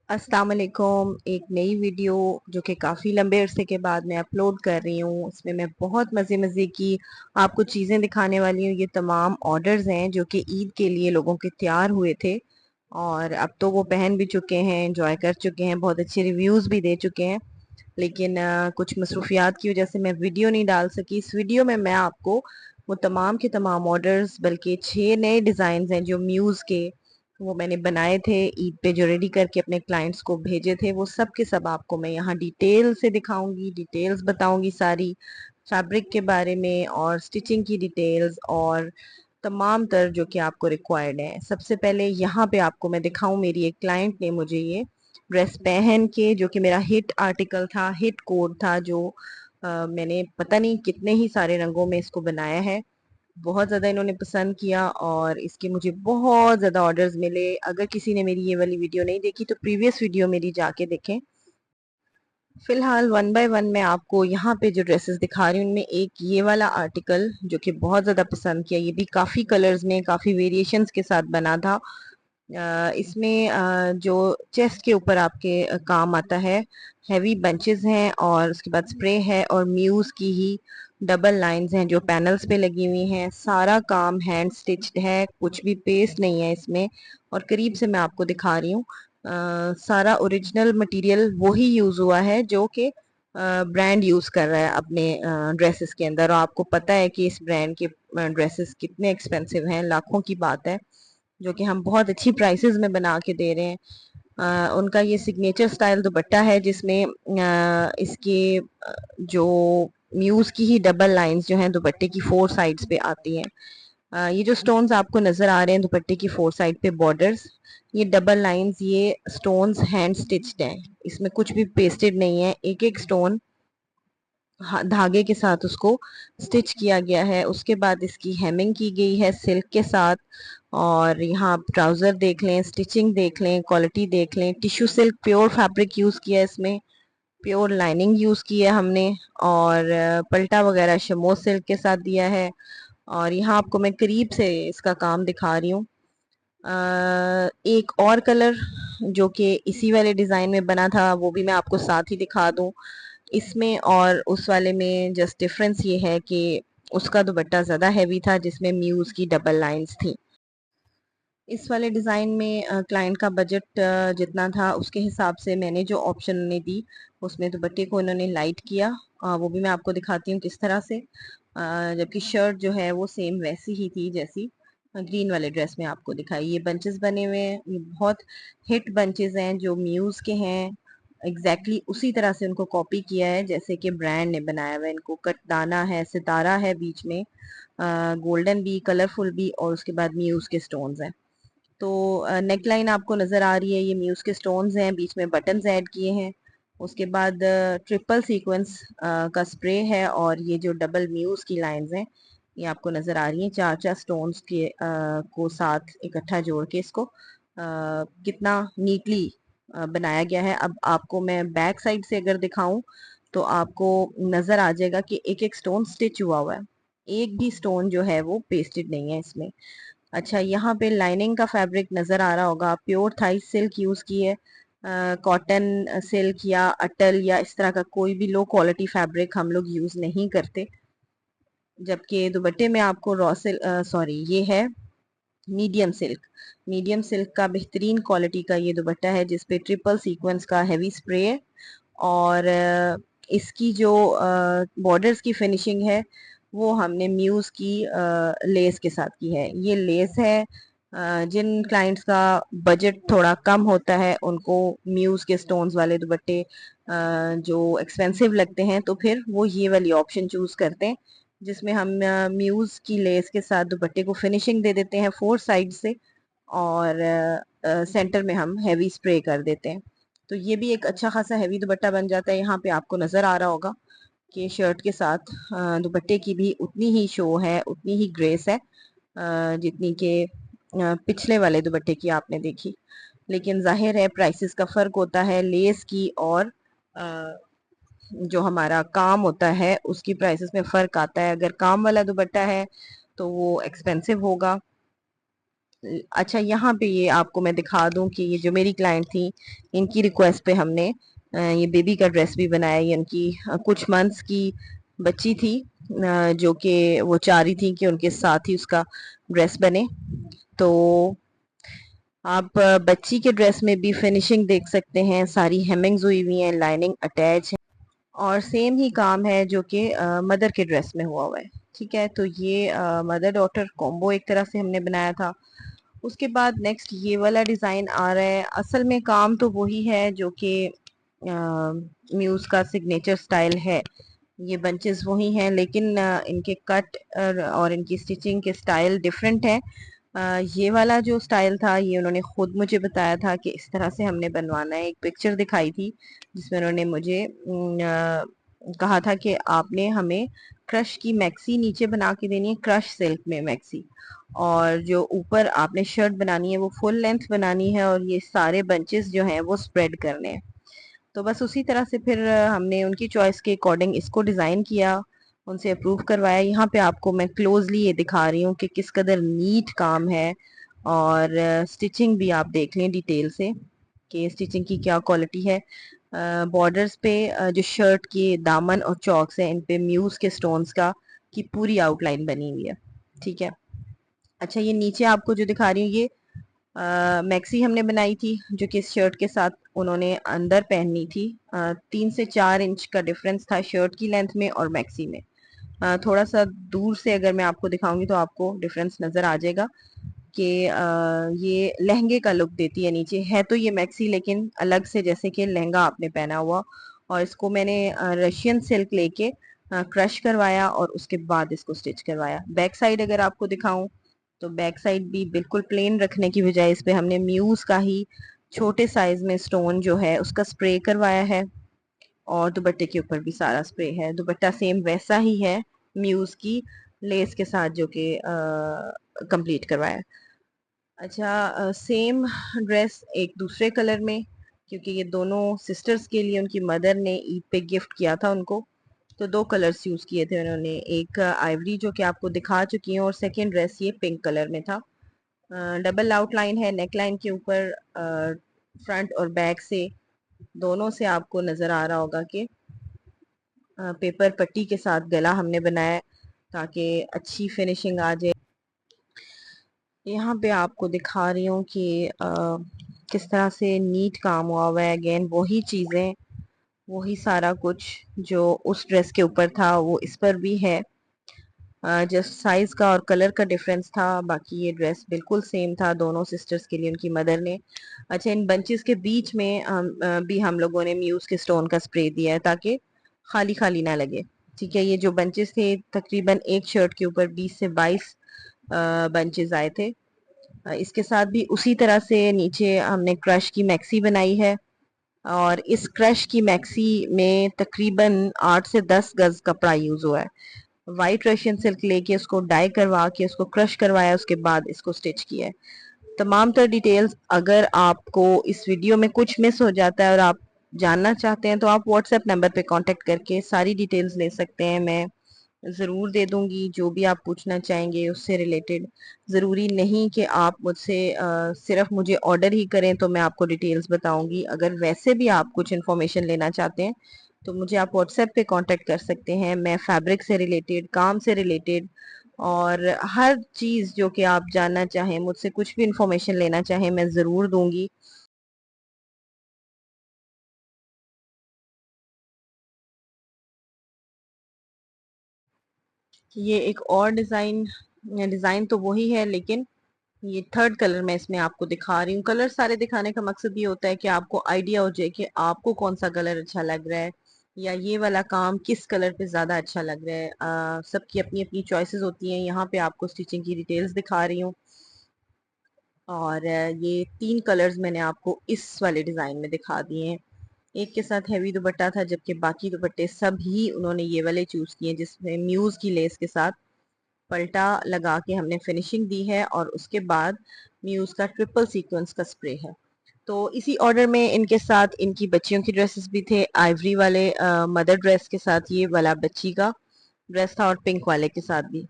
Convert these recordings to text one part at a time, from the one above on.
अस्सलाम वालेकुम। एक नई वीडियो जो कि काफ़ी लंबे अरसे के बाद मैं अपलोड कर रही हूँ। उसमें मैं बहुत मज़े मज़े की आपको चीज़ें दिखाने वाली हूँ। ये तमाम ऑर्डर्स हैं जो कि ईद के लिए लोगों के तैयार हुए थे और अब तो वो पहन भी चुके हैं, एंजॉय कर चुके हैं, बहुत अच्छे रिव्यूज़ भी दे चुके हैं। लेकिन कुछ मसरूफियात की वजह से मैं वीडियो नहीं डाल सकी। इस वीडियो में मैं आपको वो तमाम के तमाम ऑर्डर्स, बल्कि 6 नए डिज़ाइन हैं जो म्यूज़ के, वो मैंने बनाए थे ईद पे, जो रेडी करके अपने क्लाइंट्स को भेजे थे, वो सब के सब आपको मैं यहाँ डिटेल से दिखाऊंगी, डिटेल्स बताऊंगी सारी, फैब्रिक के बारे में और स्टिचिंग की डिटेल्स और तमाम तर जो कि आपको रिक्वायर्ड है। सबसे पहले यहाँ पे आपको मैं दिखाऊं, मेरी एक क्लाइंट ने मुझे ये ड्रेस पहन के, जो कि मेरा हिट आर्टिकल था, हिट कोड था, जो मैंने पता नहीं कितने ही सारे रंगों में इसको बनाया है। बहुत ज़्यादा इन्होंने पसंद किया और इसके मुझे बहुत ज़्यादा ऑर्डर्स मिले। अगर किसी ने मेरी ये वाली वीडियो नहीं देखी तो प्रीवियस वीडियो मेरी जाके देखें। फिलहाल वन बाय वन मैं आपको यहाँ पे जो ड्रेसेस दिखा रही हूँ उनमें एक ये वाला आर्टिकल जो कि बहुत ज़्यादा पसंद किया। ये भी काफ़ी कलर्स में, काफ़ी वेरिएशंस के साथ बना था। इसमें जो चेस्ट के ऊपर आपके काम आता है, हैवी बंचेस हैं और उसके बाद स्प्रे है और म्यूज की ही डबल लाइंस हैं जो पैनल्स पे लगी हुई हैं। सारा काम हैंड स्टिच्ड है, कुछ भी पेस्ट नहीं है इसमें। और करीब से मैं आपको दिखा रही हूँ, सारा ओरिजिनल मटेरियल वही यूज हुआ है जो कि ब्रांड यूज कर रहा है अपने ड्रेसेस के अंदर। और आपको पता है कि इस ब्रांड के ड्रेसेस कितने एक्सपेंसिव हैं, लाखों की बात है, जो कि हम बहुत अच्छी प्राइसेस में बना के दे रहे हैं। उनका ये सिग्नेचर स्टाइल दुपट्टा है जिसमें इसके जो म्यूज की ही डबल लाइंस जो हैं दुपट्टे की फोर साइड्स पे आती हैं। ये जो स्टोन्स आपको नजर आ रहे हैं दुपट्टे की फोर साइड पे बॉर्डर्स, ये डबल लाइंस, ये स्टोन्स हैंड स्टिच्ड हैं, इसमें कुछ भी पेस्टेड नहीं है। एक एक स्टोन धागे के साथ उसको स्टिच किया गया है। उसके बाद इसकी हेमिंग की गई है सिल्क के साथ। और यहाँ आप ट्राउजर देख लें, स्टिचिंग देख लें, क्वालिटी देख लें। Tissue silk pure fabric use किया है इसमें, प्योर लाइनिंग यूज की है हमने। और पल्टा वगैरह शमो सिल्क के साथ दिया है। और यहाँ आपको मैं करीब से इसका काम दिखा रही हूँ। एक और कलर जो कि इसी वाले डिजाइन में बना था वो भी मैं आपको साथ ही दिखा दूं। इसमें और उस वाले में जस्ट डिफरेंस ये है कि उसका दुपट्टा ज्यादा हैवी था जिसमें म्यूज की डबल लाइंस थी। इस वाले डिजाइन में क्लाइंट का बजट जितना था उसके हिसाब से मैंने जो ऑप्शन उन्हें दी उसमें दुपट्टे को इन्होंने लाइट किया। वो भी मैं आपको दिखाती हूँ किस तरह से। जबकि शर्ट जो है वो सेम वैसी ही थी जैसी ग्रीन वाले ड्रेस में आपको दिखाई। ये बंचेस बने हुए हैं, ये बहुत हिट बंचेस हैं जो म्यूज के हैं। एग्जैक्टली उसी तरह से उनको कॉपी किया है जैसे कि ब्रांड ने बनाया हुआ है। इनको कटदाना है, सितारा है बीच में, गोल्डन भी, कलरफुल भी, और उसके बाद म्यूज के स्टोन्स हैं। तो नेक लाइन आपको नजर आ रही है, ये म्यूज के स्टोन्स हैं, बीच में बटन्स ऐड किए हैं। उसके बाद ट्रिपल सीक्वेंस का स्प्रे है और ये जो डबल म्यूज की लाइंस हैं ये आपको नजर आ रही हैं, चार चार स्टोन्स के को साथ इकट्ठा जोड़ के इसको कितना नीटली बनाया गया है। अब आपको मैं बैक साइड से अगर दिखाऊं तो आपको नजर आ जाएगा कि एक एक स्टोन स्टिच हुआ हुआ है, एक भी स्टोन जो है वो पेस्टेड नहीं है इसमें। अच्छा, यहाँ पे लाइनिंग का फैब्रिक नजर आ रहा होगा, प्योर थाई सिल्क यूज की है। कॉटन सिल्क या अटल या इस तरह का कोई भी लो क्वालिटी फैब्रिक हम लोग यूज नहीं करते। जबकि दुपट्टे में आपको रॉ सिल्क, सॉरी, ये है मीडियम सिल्क। मीडियम सिल्क का बेहतरीन क्वालिटी का ये दुपट्टा है जिसपे ट्रिपल सीक्वेंस का हैवी स्प्रे है। और इसकी जो बॉर्डर्स की फिनिशिंग है वो हमने म्यूज की लेस के साथ की है। ये लेस है, जिन क्लाइंट्स का बजट थोड़ा कम होता है उनको म्यूज के स्टोन्स वाले दुपट्टे जो एक्सपेंसिव लगते हैं तो फिर वो ये वाली ऑप्शन चूज करते हैं जिसमें हम म्यूज की लेस के साथ दुपट्टे को फिनिशिंग दे देते हैं फोर साइड से। और सेंटर में हम हैवी स्प्रे कर देते हैं। तो ये भी एक अच्छा खासा हैवी दुपट्टा बन जाता है। यहाँ पे आपको नजर आ रहा होगा कि शर्ट के साथ दुपट्टे की भी उतनी ही शो है, उतनी ही ग्रेस है जितनी के पिछले वाले दुपट्टे की आपने देखी। लेकिन जाहिर है प्राइसेस का फर्क होता है, लेस की और जो हमारा काम होता है उसकी प्राइसेस में फर्क आता है। अगर काम वाला दुपट्टा है तो वो एक्सपेंसिव होगा, अच्छा, यहाँ पे ये आपको मैं दिखा दूं कि ये जो मेरी क्लाइंट थी, इनकी रिक्वेस्ट पे हमने ये बेबी का ड्रेस भी बनाया। ये उनकी कुछ मंथ्स की बच्ची थी, जो कि वो चाह रही थी कि उनके साथ ही उसका ड्रेस बने। तो आप बच्ची के ड्रेस में भी फिनिशिंग देख सकते हैं, सारी हेमिंग्स हुई हुई हैं, लाइनिंग अटैच है, और सेम ही काम है जो कि मदर के ड्रेस में हुआ हुआ है। ठीक है, तो ये मदर डॉटर कॉम्बो एक तरह से हमने बनाया था। उसके बाद नेक्स्ट ये वाला डिज़ाइन आ रहा है। असल में काम तो वही है जो कि म्यूज़ का सिग्नेचर स्टाइल है। ये बंचेस वही हैं, लेकिन इनके कट और इनकी स्टिचिंग के स्टाइल डिफरेंट है। ये वाला जो स्टाइल था, ये उन्होंने खुद मुझे बताया था कि इस तरह से हमने बनवाना है। एक पिक्चर दिखाई थी जिसमें उन्होंने मुझे कहा था कि आपने हमें क्रश की मैक्सी नीचे बना के देनी है, क्रश सिल्क में मैक्सी, और जो ऊपर आपने शर्ट बनानी है वो फुल लेंथ बनानी है, और ये सारे बंचेस जो हैं वो स्प्रेड करने हैं। तो बस उसी तरह से फिर हमने उनकी चॉइस के अकॉर्डिंग इसको डिज़ाइन किया, उनसे अप्रूव करवाया। यहाँ पे आपको मैं क्लोजली ये दिखा रही हूँ कि किस कदर नीट काम है, और स्टिचिंग भी आप देख लें डिटेल से कि स्टिचिंग की क्या क्वालिटी है। बॉर्डर्स पे जो शर्ट के दामन और चौक्स हैं, इन पे म्यूज के स्टोन्स का की पूरी आउटलाइन बनी हुई है। ठीक है। अच्छा, ये नीचे आपको जो दिखा रही हूँ, ये मैक्सी हमने बनाई थी जो कि इस शर्ट के साथ उन्होंने अंदर पहननी थी। 3 से 4 इंच का डिफरेंस था शर्ट की लेंथ में और मैक्सी में। थोड़ा सा दूर से अगर मैं आपको दिखाऊंगी तो आपको डिफरेंस नजर आ जाएगा कि ये लहंगे का लुक देती है। नीचे है तो ये मैक्सी, लेकिन अलग से जैसे कि लहंगा आपने पहना हुआ। और इसको मैंने रशियन सिल्क लेके क्रश करवाया और उसके बाद इसको स्टिच करवाया। बैक साइड अगर आपको दिखाऊं तो बैक साइड भी बिल्कुल प्लेन रखने की बजाय इस पे हमने म्यूज का ही छोटे साइज में स्टोन जो है उसका स्प्रे करवाया है, और दुपट्टे के ऊपर भी सारा स्प्रे है। दुपट्टा सेम वैसा ही है म्यूज की लेस के साथ जो कि कंप्लीट करवाया। अच्छा, सेम ड्रेस एक दूसरे कलर में, क्योंकि ये दोनों सिस्टर्स के लिए उनकी मदर ने ईद पे गिफ्ट किया था उनको, तो 2 कलर्स यूज किए थे उन्होंने। एक आइवरी जो कि आपको दिखा चुकी हैं, और सेकेंड ड्रेस ये पिंक कलर में था। डबल आउटलाइन है नेक लाइन के ऊपर। फ्रंट और बैक से दोनों से आपको नजर आ रहा होगा कि पेपर पट्टी के साथ गला हमने बनाया है ताकि अच्छी फिनिशिंग आ जाए। यहाँ पे आपको दिखा रही हूँ कि किस तरह से नीट काम हुआ हुआ है। अगेन वही चीज़ें, वही सारा कुछ जो उस ड्रेस के ऊपर था वो इस पर भी है। जस्ट साइज का और कलर का डिफरेंस था, बाकी ये ड्रेस बिल्कुल सेम था दोनों सिस्टर्स के लिए उनकी मदर ने। अच्छा, इन बंचेस के बीच में भी हम लोगों ने म्यूज के स्टोन का स्प्रे दिया है ताकि खाली खाली ना लगे। ठीक है, ये जो बंचेस थे तकरीबन एक शर्ट के ऊपर 20 से 22 बंचेस आए थे। इसके साथ भी उसी तरह से नीचे हमने क्रश की मैक्सी बनाई है, और इस क्रश की मैक्सी में तकरीबन 8 से 10 गज कपड़ा यूज हुआ है। वाइट रशियन सिल्क लेके उसको डाई करवा के उसको क्रश करवाया, उसके बाद इसको स्टिच किया है। तमाम तर डिटेल्स, अगर आपको इस वीडियो में कुछ मिस हो जाता है और आप जानना चाहते हैं तो आप व्हाट्सएप नंबर पे कांटेक्ट करके सारी डिटेल्स ले सकते हैं। मैं ज़रूर दे दूंगी जो भी आप पूछना चाहेंगे उससे रिलेटेड। ज़रूरी नहीं कि आप मुझसे सिर्फ मुझे ऑर्डर ही करें तो मैं आपको डिटेल्स बताऊंगी। अगर वैसे भी आप कुछ इन्फॉर्मेशन लेना चाहते हैं तो मुझे आप व्हाट्सएप पे कांटेक्ट कर सकते हैं। मैं फैब्रिक से रिलेटेड, काम से रिलेटेड, और हर चीज़ जो कि आप जानना चाहें, मुझसे कुछ भी इंफॉर्मेशन लेना चाहें, मैं ज़रूर दूंगी। ये एक और डिज़ाइन, डिज़ाइन तो वही है लेकिन ये थर्ड कलर मैं इसमें आपको दिखा रही हूँ। कलर सारे दिखाने का मकसद ये होता है कि आपको आइडिया हो जाए कि आपको कौन सा कलर अच्छा लग रहा है, या ये वाला काम किस कलर पे ज्यादा अच्छा लग रहा है। सबकी अपनी अपनी चॉइसेस होती हैं। यहाँ पे आपको स्टिचिंग की डिटेल्स दिखा रही हूँ, और ये 3 कलर्स मैंने आपको इस वाले डिजाइन में दिखा दिए हैं। एक के साथ हैवी दुपट्टा था, जबकि बाकी दुपट्टे सब ही उन्होंने ये वाले चूज किए जिसमें म्यूज की लेस के साथ पलटा लगा के हमने फिनिशिंग दी है, और उसके बाद म्यूज का ट्रिपल सीक्वेंस का स्प्रे है। तो इसी ऑर्डर में इनके साथ इनकी बच्चियों की ड्रेसेस भी थे। आइवरी वाले मदर ड्रेस के साथ ये वाला बच्ची का ड्रेस था, और पिंक वाले के साथ भी।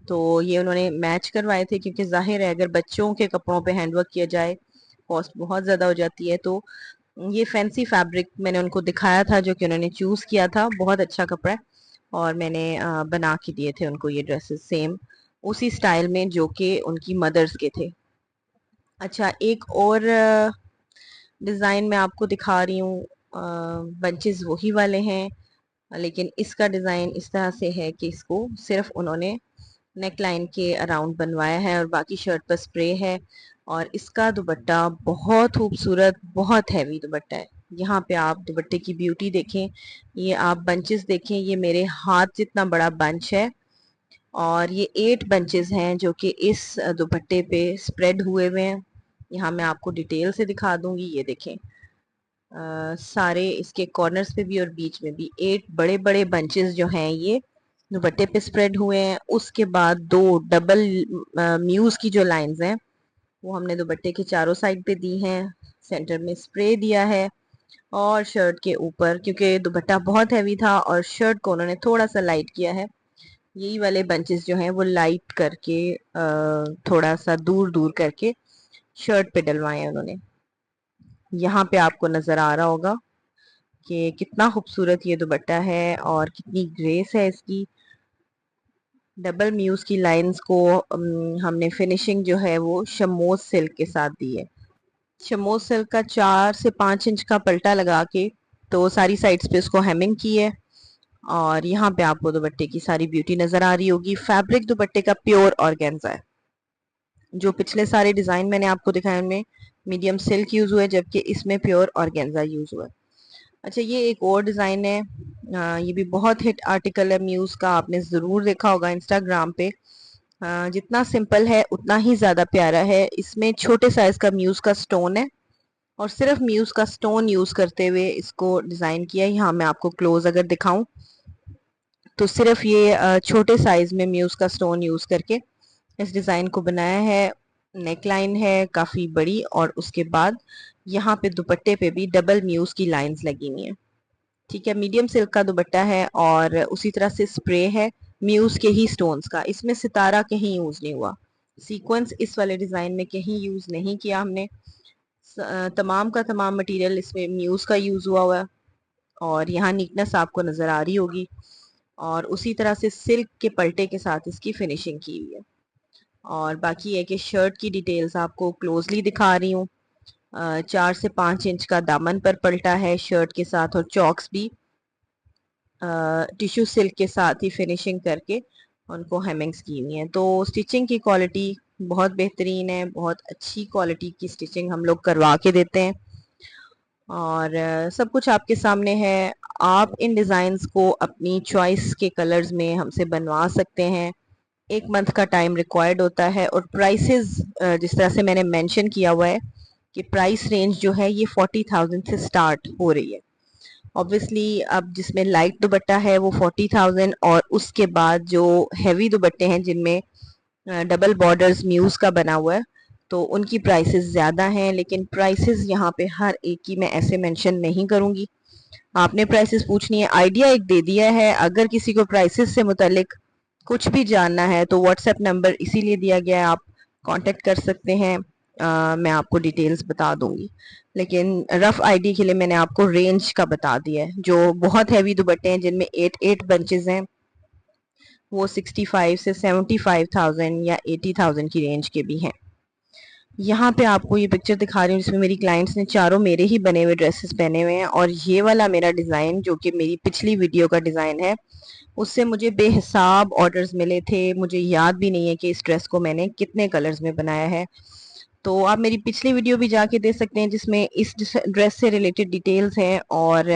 तो ये उन्होंने मैच करवाए थे, क्योंकि जाहिर है अगर बच्चों के कपड़ों पे हैंडवर्क किया जाए कॉस्ट बहुत ज़्यादा हो जाती है। तो ये फैंसी फैब्रिक मैंने उनको दिखाया था जो कि उन्होंने चूज़ किया था। बहुत अच्छा कपड़ा है और मैंने बना के दिए थे उनको ये ड्रेसेस सेम उसी स्टाइल में जो कि उनकी मदर्स के थे। अच्छा, एक और डिज़ाइन मैं आपको दिखा रही हूँ। बंचेस वही वाले हैं, लेकिन इसका डिज़ाइन इस तरह से है कि इसको सिर्फ उन्होंने नेक लाइन के अराउंड बनवाया है और बाकी शर्ट पर स्प्रे है। और इसका दुपट्टा बहुत खूबसूरत, बहुत हैवी दुपट्टा है। यहाँ पे आप दुपट्टे की ब्यूटी देखें, ये आप बंचेस देखें, ये मेरे हाथ जितना बड़ा बंच है और ये 8 बंचेस हैं जो कि इस दुपट्टे पे स्प्रेड हुए हुए हैं। यहाँ मैं आपको डिटेल से दिखा दूंगी, ये देखें। सारे इसके कॉर्नर्स पे भी और बीच में भी 8 बड़े बड़े बंचेस जो हैं ये दुपट्टे पे स्प्रेड हुए हैं। उसके बाद 2 डबल म्यूज की जो लाइंस हैं वो हमने दुपट्टे के चारों साइड पे दी हैं। सेंटर में स्प्रे दिया है और शर्ट के ऊपर, क्योंकि दुपट्टा बहुत हैवी था और शर्ट को उन्होंने थोड़ा सा लाइट किया है, यही वाले बंचेस जो हैं वो लाइट करके थोड़ा सा दूर दूर करके शर्ट पे डलवाए हैं उन्होंने। यहाँ पे आपको नजर आ रहा होगा कि कितना खूबसूरत ये दुपट्टा है और कितनी ग्रेस है इसकी। डबल म्यूज की लाइंस को हमने फिनिशिंग जो है वो शमोज सिल्क के साथ दी है। शमोज सिल्क का 4 से 5 इंच का पल्टा लगा के तो सारी साइड्स पे उसको हेमिंग की है। और यहाँ पे आपको दुपट्टे की सारी ब्यूटी नजर आ रही होगी। फैब्रिक दुपट्टे का प्योर ऑर्गेन्जा है। जो पिछले सारे डिजाइन मैंने आपको दिखाए उनमें मीडियम सिल्क यूज हुआ है, जबकि इसमें प्योर ऑर्गेन्जा यूज हुआ है। अच्छा, ये एक और डिजाइन है। ये भी बहुत हिट आर्टिकल है म्यूज का, आपने जरूर देखा होगा इंस्टाग्राम पे। जितना सिंपल है उतना ही ज्यादा प्यारा है। इसमें छोटे साइज का म्यूज का स्टोन है और सिर्फ म्यूज का स्टोन यूज करते हुए इसको डिजाइन किया है। यहाँ मैं आपको क्लोज अगर दिखाऊं तो सिर्फ ये छोटे साइज में म्यूज का स्टोन यूज करके इस डिजाइन को बनाया है। नेक लाइन है काफी बड़ी और उसके बाद यहाँ पे दुपट्टे पे भी डबल म्यूज की लाइंस लगी हुई हैं। ठीक है, मीडियम सिल्क का दुपट्टा है और उसी तरह से स्प्रे है म्यूज के ही स्टोन्स का। इसमें सितारा कहीं यूज नहीं हुआ, सीक्वेंस इस वाले डिजाइन में कहीं यूज नहीं किया हमने। तमाम का तमाम मटेरियल इसमें म्यूज का यूज हुआ है और यहाँ नीटनेस आपको नजर आ रही होगी। और उसी तरह से सिल्क के पल्टे के साथ इसकी फिनिशिंग की हुई है। और बाकी है कि शर्ट की डिटेल्स आपको क्लोजली दिखा रही हूँ। 4 से 5 इंच का दामन पर पल्टा है शर्ट के साथ और चॉक्स भी टिश्यू सिल्क के साथ ही फिनिशिंग करके उनको हेमिंग्स की हुई हैं। तो स्टिचिंग की क्वालिटी बहुत बेहतरीन है, बहुत अच्छी क्वालिटी की स्टिचिंग हम लोग करवा के देते हैं और सब कुछ आपके सामने है। आप इन डिज़ाइंस को अपनी चॉइस के कलर्स में हमसे बनवा सकते हैं। 1 मंथ का टाइम रिक्वायर्ड होता है और प्राइसेस जिस तरह से मैंने मेंशन किया हुआ है कि प्राइस रेंज जो है ये 40,000 से स्टार्ट हो रही है। ऑब्वियसली अब जिसमें लाइट दुपट्टा है वो 40,000 और उसके बाद जो हैवी दुपट्टे हैं जिनमें डबल बॉर्डर्स म्यूज का बना हुआ है तो उनकी प्राइसेस ज़्यादा हैं। लेकिन प्राइसेस यहाँ पे हर एक की मैं ऐसे मेंशन नहीं करूँगी। आपने प्राइसेस पूछनी है, आइडिया एक दे दिया है। अगर किसी को प्राइसेस से मुतालिक कुछ भी जानना है तो व्हाट्सएप नंबर इसीलिए दिया गया है, आप कांटेक्ट कर सकते हैं। मैं आपको डिटेल्स बता दूंगी, लेकिन रफ आइडिया के लिए मैंने आपको रेंज का बता दिया है। जो बहुत हैवी दुपट्टे हैं जिनमें 8 बंचेस हैं वो 65 से 75,000 या 80,000 की रेंज के भी हैं। यहाँ पे आपको ये पिक्चर दिखा रही हूँ जिसमें मेरी क्लाइंट्स ने चारों मेरे ही बने हुए ड्रेसेस पहने हुए हैं और ये वाला मेरा डिज़ाइन जो कि मेरी पिछली वीडियो का डिज़ाइन है उससे मुझे बेहिसाब ऑर्डर्स मिले थे। मुझे याद भी नहीं है कि इस ड्रेस को मैंने कितने कलर्स में बनाया है। तो आप मेरी पिछली वीडियो भी जाके देख सकते हैं जिसमें इस ड्रेस से रिलेटेड डिटेल्स हैं। और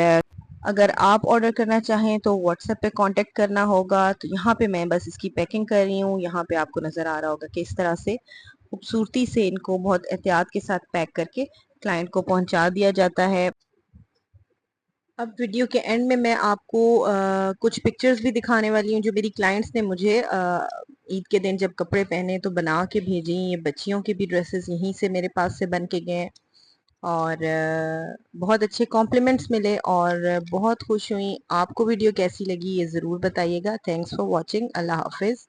अगर आप ऑर्डर करना चाहें तो व्हाट्सएप पे कांटेक्ट करना होगा। तो यहाँ पे मैं बस इसकी पैकिंग कर रही हूँ। यहाँ पे आपको नज़र आ रहा होगा कि इस तरह से खूबसूरती से इनको बहुत एहतियात के साथ पैक करके क्लाइंट को पहुंचा दिया जाता है। अब वीडियो के एंड में मैं आपको कुछ पिक्चर्स भी दिखाने वाली हूँ जो मेरी क्लाइंट्स ने मुझे ईद के दिन जब कपड़े पहने तो बना के भेजी। ये बच्चियों के भी ड्रेसेस यहीं से मेरे पास से बन के गए और बहुत अच्छे कॉम्प्लीमेंट्स मिले और बहुत खुश हुई। आपको वीडियो कैसी लगी ये ज़रूर बताइएगा। Thanks for watching. अल्लाह हाफिज़।